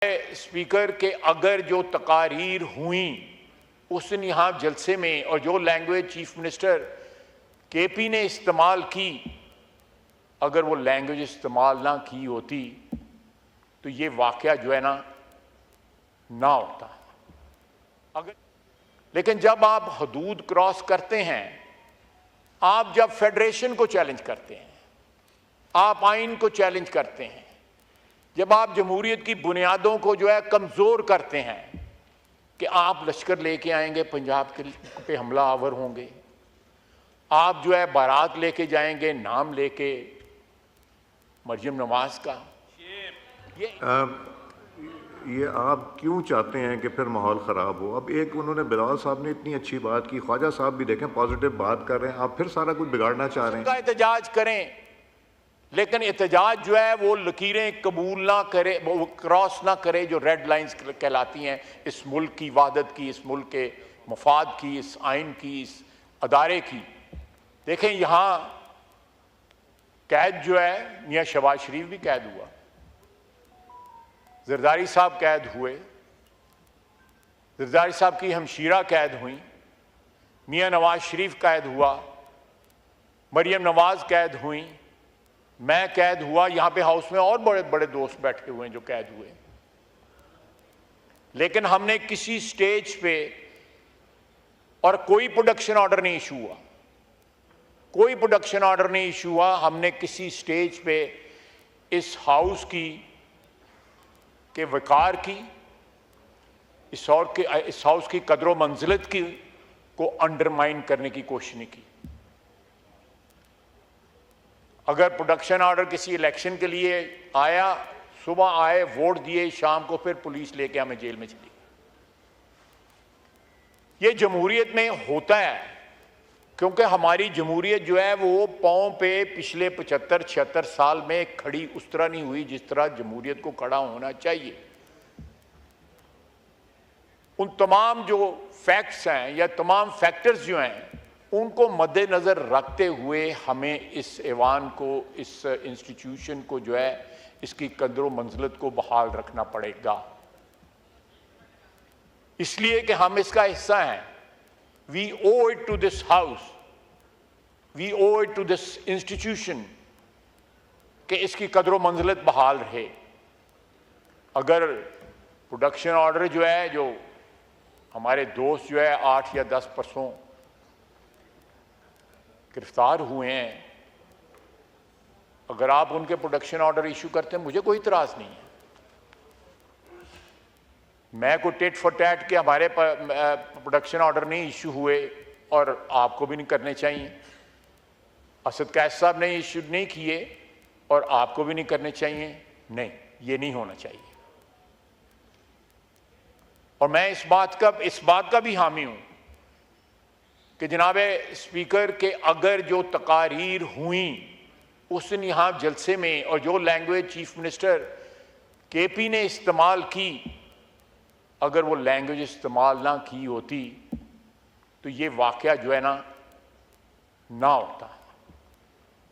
Speaker के अगर जो तकारीर हुई उस दिन यहाँ जलसे में और जो लैंग्वेज चीफ मिनिस्टर केपी ने इस्तेमाल की, अगर वो लैंग्वेज इस्तेमाल ना की होती तो ये वाकया जो है ना होता। लेकिन जब आप हदूद क्रॉस करते हैं, आप जब फेडरेशन को चैलेंज करते हैं, आप आइन को चैलेंज करते हैं, जब आप जमहूरियत की बुनियादों को जो है कमज़ोर करते हैं कि आप लश्कर लेके आएंगे, पंजाब के पे हमला आवर होंगे, आप जो है बारात लेके जाएंगे नाम लेके मरियम नवाज का, ये आप क्यों चाहते हैं कि फिर माहौल ख़राब हो? अब एक उन्होंने बिलावल साहब ने इतनी अच्छी बात की, ख्वाजा साहब भी देखें पॉजिटिव बात कर रहे हैं, आप फिर सारा कुछ बिगाड़ना चाह रहे हैं। एहतजाज करें, लेकिन एहतजाज जो है वो लकीरें कबूल ना करे, वो क्रॉस ना करे जो रेड लाइंस कहलाती हैं इस मुल्क की वादत की, इस मुल्क के मफाद की, इस आइन की, इस अदारे की। देखें यहाँ कैद जो है, मियाँ शहबाज शरीफ भी कैद हुआ, जरदारी साहब कैद हुए, जरदारी साहब की हमशीरा कैद हुई, मियाँ नवाज शरीफ कैद हुआ, मरियम नवाज कैद हुई, मैं कैद हुआ, यहां पे हाउस में और बड़े बड़े दोस्त बैठे हुए हैं जो कैद हुए। लेकिन हमने किसी स्टेज पे, और कोई प्रोडक्शन ऑर्डर नहीं इशू हुआ, कोई प्रोडक्शन ऑर्डर नहीं इशू हुआ, हमने किसी स्टेज पे इस हाउस की के वकार की, इस हाउस की कदर मंजिलत की को अंडरमाइन करने की कोशिश नहीं की। अगर प्रोडक्शन ऑर्डर किसी इलेक्शन के लिए आया, सुबह आए, वोट दिए, शाम को फिर पुलिस लेके हमें जेल में चली। ये जमहूरियत में होता है, क्योंकि हमारी जमहूरियत जो है वो पांव पे पिछले 75-76 साल में खड़ी उस तरह नहीं हुई जिस तरह जमहूरियत को खड़ा होना चाहिए। उन तमाम जो फैक्ट्स हैं या तमाम फैक्टर्स जो हैं उनको मद्देनज़र रखते हुए हमें इस ऐवान को, इस इंस्टीट्यूशन को जो है इसकी कदर व मंजिलत को बहाल रखना पड़ेगा, इसलिए कि हम इसका हिस्सा हैं। We owe it to this house, we owe it to this institution कि इसकी कदर व मंजिलत बहाल रहे। अगर प्रोडक्शन ऑर्डर जो है, जो हमारे दोस्त जो है 8 या 10 परसों गिरफ्तार हुए हैं, अगर आप उनके प्रोडक्शन ऑर्डर इशू करते हैं, मुझे कोई इतराज़ नहीं है। मैं कोई टेट फॉर टैट के हमारे प्रोडक्शन ऑर्डर नहीं इशू हुए और आपको भी नहीं करने चाहिए, असद कैफ साहब ने इशू नहीं किए और आपको भी नहीं करने चाहिए। नहीं, ये नहीं होना चाहिए। और मैं इस बात का भी हामी हूं कि जनाब स्पीकर के अगर जो तकारीर हुई उस दिन यहाँ जलसे में और जो लैंग्वेज चीफ मिनिस्टर केपी ने इस्तेमाल की, अगर वो लैंग्वेज इस्तेमाल ना की होती तो ये वाकया जो है ना होता।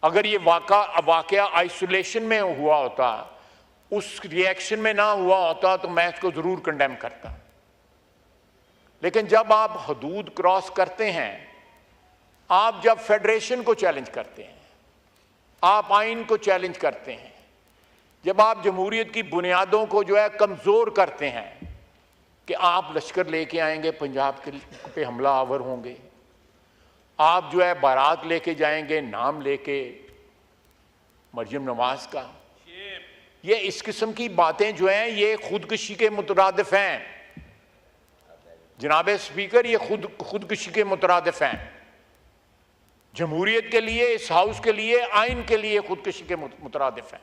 अगर ये वाकया आइसोलेशन में हुआ होता, उस रिएक्शन में ना हुआ होता, तो मैं इसको ज़रूर कंडेम करता। लेकिन जब आप हदूद क्रॉस करते हैं, आप जब फेडरेशन को चैलेंज करते हैं, आप आइन को चैलेंज करते हैं, जब आप जमहूरियत की बुनियादों को जो है कमज़ोर करते हैं कि आप लश्कर लेके आएंगे, पंजाब के पे हमला आवर होंगे, आप जो है बारात लेके जाएंगे नाम लेके मरियम नवाज का, ये इस किस्म की बातें जो हैं ये खुदकुशी के मुतरादिफ हैं। जनाब स्पीकर, ये खुदकुशी के मुतरादिफ हैं। जमहूरियत के लिए, इस हाउस के लिए, आइन के लिए खुदकुशी के मुतरादिफ हैं।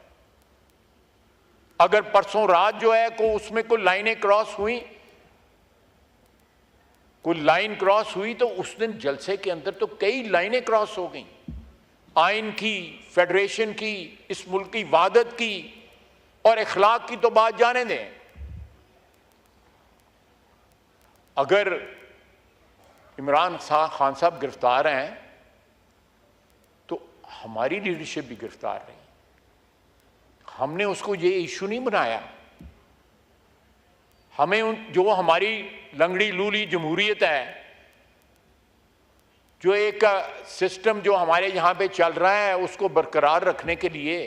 अगर परसों रात जो है को उसमें कोई लाइनें क्रॉस हुई, कोई लाइन क्रॉस हुई, तो उस दिन जलसे के अंदर तो कई लाइनें क्रॉस हो गई, आइन की, फेडरेशन की, इस मुल्क की वादत की, और इखलाक की तो बात जाने दें। अगर इमरान खान साहब गिरफ्तार हैं तो हमारी लीडरशिप भी गिरफ्तार रही। हमने उसको ये इशू नहीं बनाया हमें जो हमारी लंगड़ी लूली जमहूरियत है, जो एक सिस्टम जो हमारे यहाँ पे चल रहा है, उसको बरकरार रखने के लिए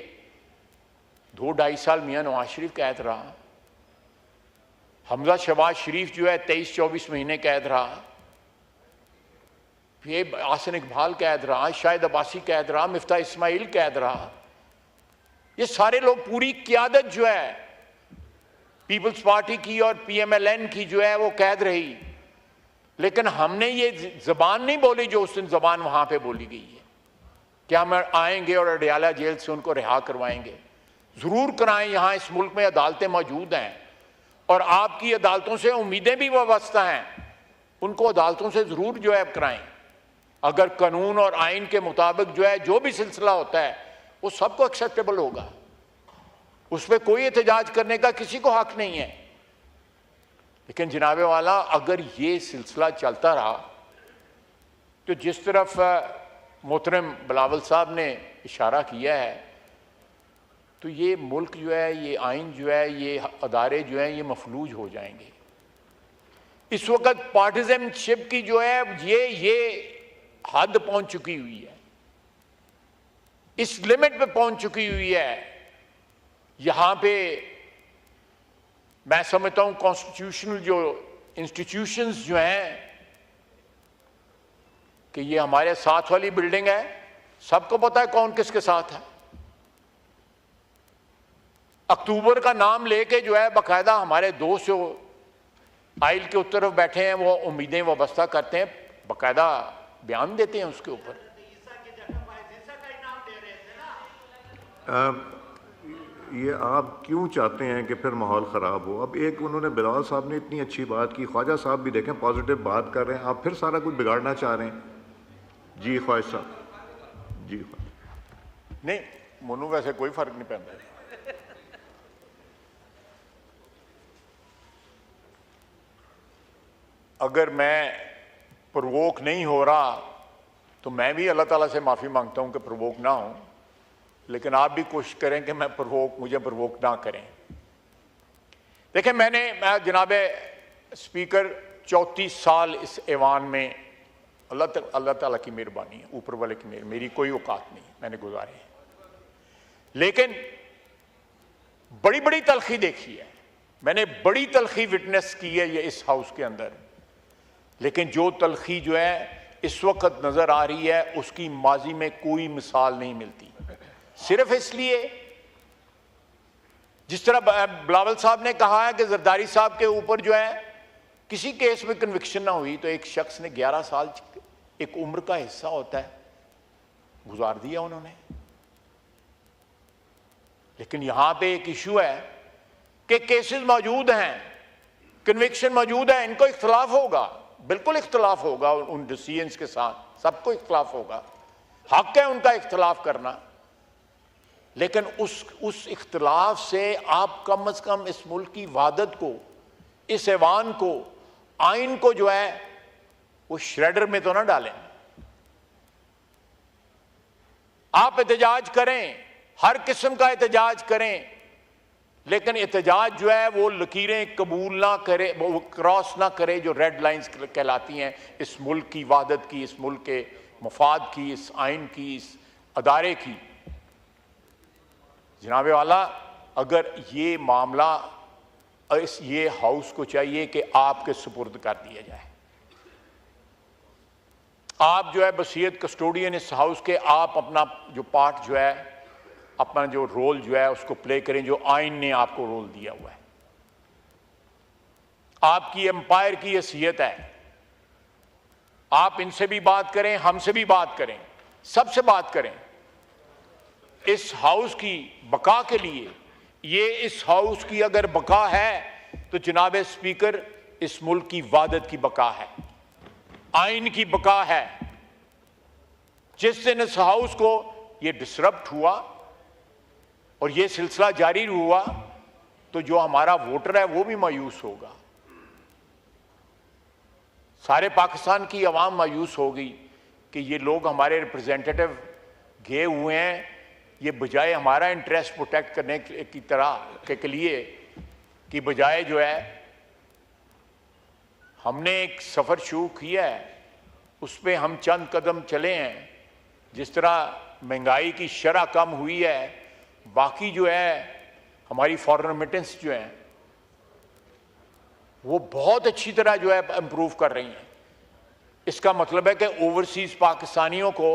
2-2.5 साल मियाँ नवाज शरीफ कैद रहा, हमजा शहबाज शरीफ जो है 23-24 महीने कैद रहा, फिर आसन इकबाल कैद रहा, शाहिद अब्बासी कैद रहा, मिफ्ता इस्माइल कैद रहा। ये सारे लोग, पूरी क़यादत जो है पीपल्स पार्टी की और PMLN की जो है वो कैद रही, लेकिन हमने ये ज़बान नहीं बोली जो उस दिन ज़बान वहाँ पे बोली गई है कि हम आएंगे और अडयाला जेल से उनको रिहा करवाएंगे। ज़रूर कराएं, यहाँ इस मुल्क में अदालतें मौजूद हैं और आपकी अदालतों से उम्मीदें भी वाबस्ता हैं, उनको अदालतों से ज़रूर जो है कराएं। अगर कानून और आइन के मुताबिक जो है जो भी सिलसिला होता है वो सबको एक्सेप्टेबल होगा, उस पर कोई एहतजाज करने का किसी को हक नहीं है। लेकिन जनाबे वाला, अगर ये सिलसिला चलता रहा तो जिस तरफ मोहतरम बिलावल साहब ने इशारा किया है, तो ये मुल्क जो है, ये आइन जो है, ये अदारे जो हैं, ये मफलूज हो जाएंगे। इस वक्त पार्टिजनशिप की जो है ये हद पहुंच चुकी हुई है, इस लिमिट पे पहुंच चुकी हुई है। यहां पे मैं समझता हूं कॉन्स्टिट्यूशनल जो इंस्टीट्यूशंस जो हैं, कि ये हमारे साथ वाली बिल्डिंग है, सबको पता है कौन किसके साथ है। अक्टूबर का नाम लेके जो है बाकायदा हमारे दोस्त जो आइल के उस तरफ बैठे हैं वो उम्मीदें वाबस्ता करते हैं, बाकायदा बयान देते हैं उसके ऊपर। ये आप क्यों चाहते हैं कि फिर माहौल ख़राब हो? अब एक उन्होंने बिलावल साहब ने इतनी अच्छी बात की, ख्वाजा साहब भी देखें पॉजिटिव बात कर रहे हैं, आप फिर सारा कुछ बिगाड़ना चाह रहे हैं। जी ख्वाजा साहब, जी नहीं मोनू, वैसे कोई फर्क नहीं पड़ता। अगर मैं प्रवोक नहीं हो रहा तो मैं भी अल्लाह ताला से माफ़ी मांगता हूं कि प्रवोक ना हूं, लेकिन आप भी कोशिश करें कि मुझे प्रवोक ना करें। देखें, मैं जनाब स्पीकर 34 साल इस ऐवान में, अल्लाह ताला की मेहरबानी है, ऊपर वाले की मेरी कोई औकात नहीं, मैंने गुजारे हैं, लेकिन बड़ी बड़ी तलखी देखी है, मैंने बड़ी तलखी विटनेस की है ये इस हाउस के अंदर। लेकिन जो तलखी जो है इस वक्त नजर आ रही है, उसकी माजी में कोई मिसाल नहीं मिलती। सिर्फ इसलिए, जिस तरह बिलावल साहब ने कहा है कि जरदारी साहब के ऊपर जो है किसी केस में कन्विक्शन ना हुई, तो एक शख्स ने 11 साल, एक उम्र का हिस्सा होता है, गुजार दिया उन्होंने। लेकिन यहां पे एक इशू है कि केसेस मौजूद हैं, कन्विक्शन मौजूद है, इनको इख्तलाफ होगा, बिल्कुल इख्तलाफ होगा उन डिसीजंस के साथ, सबको इख्तलाफ होगा, हक है उनका इख्तलाफ करना। लेकिन उस इख्तलाफ से आप कम से कम इस मुल्क की वादत को, इस ऐवान को, आइन को जो है वो श्रेडर में तो ना डालें। आप एहतजाज करें, हर किस्म का एहतजाज करें, लेकिन एहतजाज जो है वो लकीरें कबूल ना करे, वो क्रॉस ना करे जो रेड लाइंस कहलाती हैं इस मुल्क की वादत की, इस मुल्क के मफाद की, इस आइन की, इस अदारे की। जनाबे वाला, अगर ये मामला ये हाउस को चाहिए कि आपके सुपुर्द कर दिया जाए, आप जो है वसीयत कस्टोडियन इस हाउस के, आप अपना जो पार्ट जो है, अपना जो रोल जो है उसको प्ले करें जो आइन ने आपको रोल दिया हुआ है। आपकी एम्पायर की हैसियत है, आप इनसे भी बात करें, हमसे भी बात करें, सबसे बात करें। इस हाउस की बका के लिए, ये इस हाउस की अगर बका है तो जनाब स्पीकर इस मुल्क की वादत की बका है, आइन की बका है। जिस दिन इस हाउस को ये डिसरप्ट हुआ और ये सिलसिला जारी हुआ तो जो हमारा वोटर है वो भी मायूस होगा, सारे पाकिस्तान की आवाम मायूस होगी कि ये लोग हमारे रिप्रेजेंटेटिव गए हुए हैं, ये बजाय हमारा इंटरेस्ट प्रोटेक्ट करने की तरह के लिए कि बजाय जो है हमने एक सफ़र शुरू किया है, उस पर हम चंद कदम चले हैं। जिस तरह महंगाई की शरह कम हुई है, बाकी जो है हमारी फॉरेन रेमिटेंस जो है वो बहुत अच्छी तरह जो है इम्प्रूव कर रही हैं। इसका मतलब है कि ओवरसीज पाकिस्तानियों को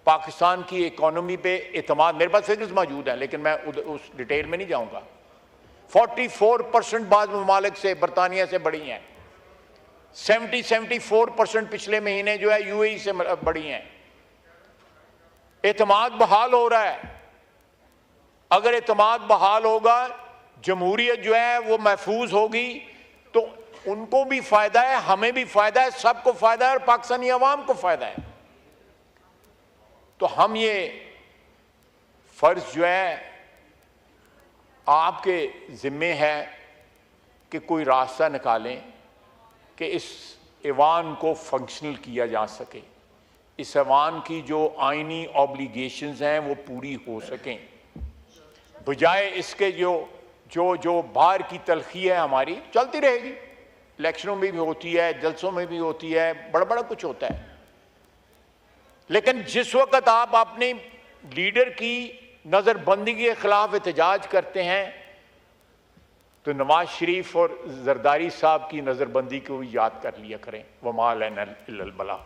पाकिस्तान की इकोनॉमी पे एतमाद, मेरे पास फिगर्स मौजूद हैं लेकिन मैं उस डिटेल में नहीं जाऊंगा। 44% बाद ममालिक से, बरतानिया से बढ़ी हैं। 74% पिछले महीने जो है यूएई से बढ़ी हैं। एतमाद बहाल हो रहा है। अगर एतमाद बहाल होगा, जमहूरियत जो है वो महफूज होगी, तो उनको भी फायदा है, हमें भी फायदा है, सबको फायदा है और पाकिस्तानी अवाम को फायदा है। तो हम ये फर्ज जो है आपके जिम्मे है कि कोई रास्ता निकालें कि इस ऐवान को फंक्शनल किया जा सके, इस ऐवान की जो आइनी ऑब्लिगेशंस हैं वो पूरी हो सकें, बजाय इसके जो बाहर की तलखी है हमारी चलती रहेगी। इलेक्शनों में भी होती है, जलसों में भी होती है, बड़ा बड़ा कुछ होता है। लेकिन जिस वक्त आप अपने लीडर की नज़रबंदी के खिलाफ एहतजाज करते हैं, तो नवाज शरीफ और जरदारी साहब की नज़रबंदी को भी याद कर लिया करें। वमा लना इल्लल बला।